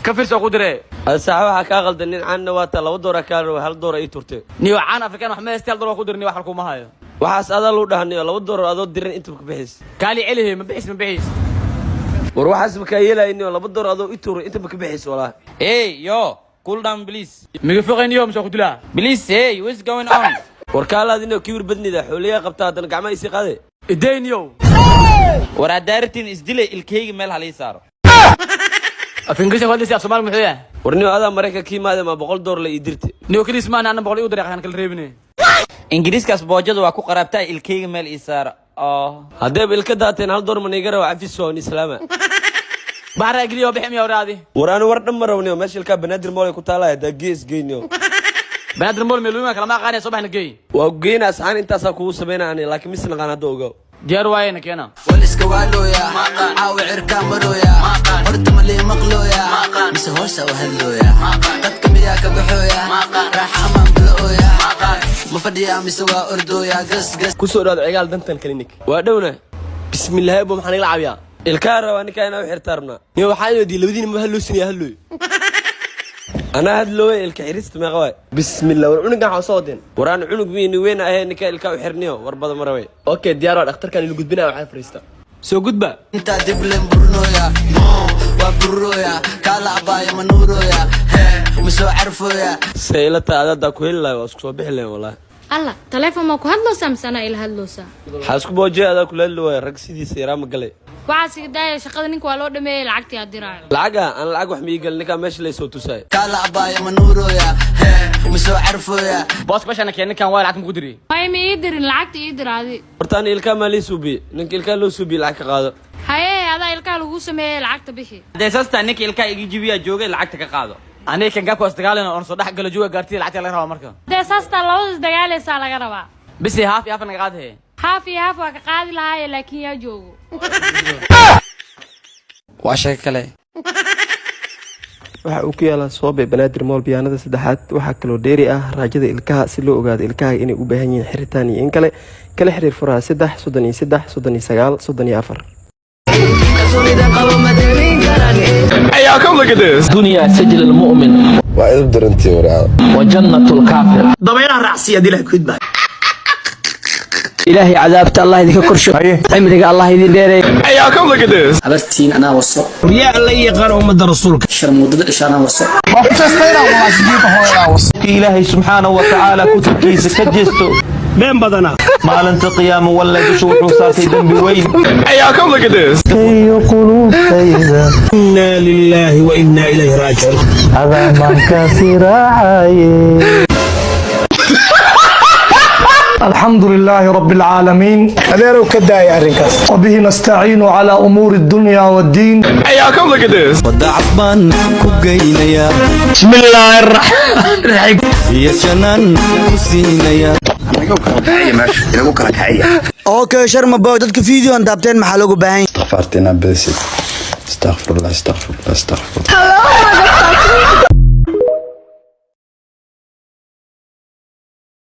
كفر سوق دري الساعة waxaa ka qaldan caana waa ta 2 doora ka hal doora ay turtay niyo caan afrikaan wax ma istal doora ku dirni wax kuma hayo waxaas adaa loo dhahanayo 2 doora adoo dirin inta ku bixis kaali celihi ma bixis war waxaas ma ka yeelayno 2 doora adoo i tuuray inta ma ka bixis walaa hey yo cool down please miga foqeen yo soo kudula please hey what's going on war kaalaadina kibir badnida xooliya qabta hadan gacmaha isi qaade ideen yo war daartin isdilay ilkeyga meel halii saaro afingis wadi si Soomaal muxuu warniyo adaa Mareykanka kiimaada ma 100 dolar la ii dirtay niyo kaliis ma aan 100 u dariiqan kala reebine ingiriiskaas boojada waa ku qarabtaa ilkeyga meel ii saaro hadee ilka daateen hal dolar ma niga raw cafiso islaama baara galiyo biximiyo waraadi waraan war dhamarawniyo meesha ilka banaadir mool ku taalay hada gees geeyno banaadir mool meeluma kala ma qaanay soo baxna geey waa geeyna asxaan intaas ku sameeyaan laakiin misna qaan hada ogo diyaar waayna keena wal iska waalooya caawi cirka marooya horta ma lii maqlooya mise hoosa u hadlooya dadka miyaa ka baxooya raaxa ama bilooya ma fadhiya mise waa ordooya gas ku soo dhaad cigaal dantan klinik waa dhowna bismillaah buu maxaan ila caawiyaa ilka raba ninka inaa xirtaarna iyo waxaan wadi labadiina ma haloosinaya halooy أنا هاد لوي الكحريست ما قوي بسم الله والعنق عم صوتين وران عنق مين وين أهين الكا وحرنيو وربض مروي أوكي ديار الأختر كان يلقط بنا وعارف فريستا سو جود با أنت دبلن برنويا وبرويا كلا باي منورويا مسو عرفويا سيلتا هذا دا كويلا واسكو بحلين والله الله تلفون ما كهدلو سامسنا إلى هدلوسا حاسكو بوجي هذا كل اللي رقصي سيرام قلي وعاسك داية شقد نيك والو دمي لعقتي الدراع لعقة أنا لعق وحمي قال نيكا ماشي لي صوتو ساي كلا باي منورويا مسو عرفويا بوس باش أنا كان وايد عتم قدري ما يمي يدري العقتي يدري هذه برتاني الكا مالي سوبي نك الكا لو سوبي لعق قاضي هاي هذا الكا لو سمي العقت بخي deesasta ninka ilka igi jibiya joogay lacagta ka qaado أنا كان جاكو استقالنا أنا صدق قال جوا قارتي العتي الله روا مركا ده ساستا لوز دجالي سالة جربا بس هاف أنا قاعد هي هاف وقاعد لها لكن يا جو وعشان كله waxa uu ku yaalaa Soobe Banaadir Mool biyaanada saddexaad waxa kale oo dheeri ah raajada ilkaha si loo ogaado ilkaha inay u baahan yihiin xiritaan iyo in kale kala xiriir furaha 3 33 39 34 Hey, y'all, come look at this. دنيا سجل المؤمن وإذا درنتي ورا وجنة الكافر ضميرها رأسية دي لها كدبة إلهي عذابت الله يديك كرشو عمرك الله يدين ديري Hey, y'all, come look at this. عبستين أنا وصل يا الله يقرأ أمد رسولك شرمودة إشارة وصل إلهي سبحانه وتعالى كتب كيس كجستو بين بدنا ما لن تقيام ولا بشوح وصارتي ذنبي وين Hey, y'all, come look at this. أي قلوب فإذا إنا لله وإنا إليه راجعون هذا ما كثير عايز الحمد لله رب العالمين أديرو كداي أرنكاس وبه نستعين على أمور الدنيا والدين Hey, y'all, come look at this. ضعف بان كوجينا يا بسم الله الرحمن الرحيم يا شنان حسينا يا اوكي شرم بودك فيديو ان دابتين محلوق باين استغفرتنا بس استغفر الله استغفر الله استغفر الله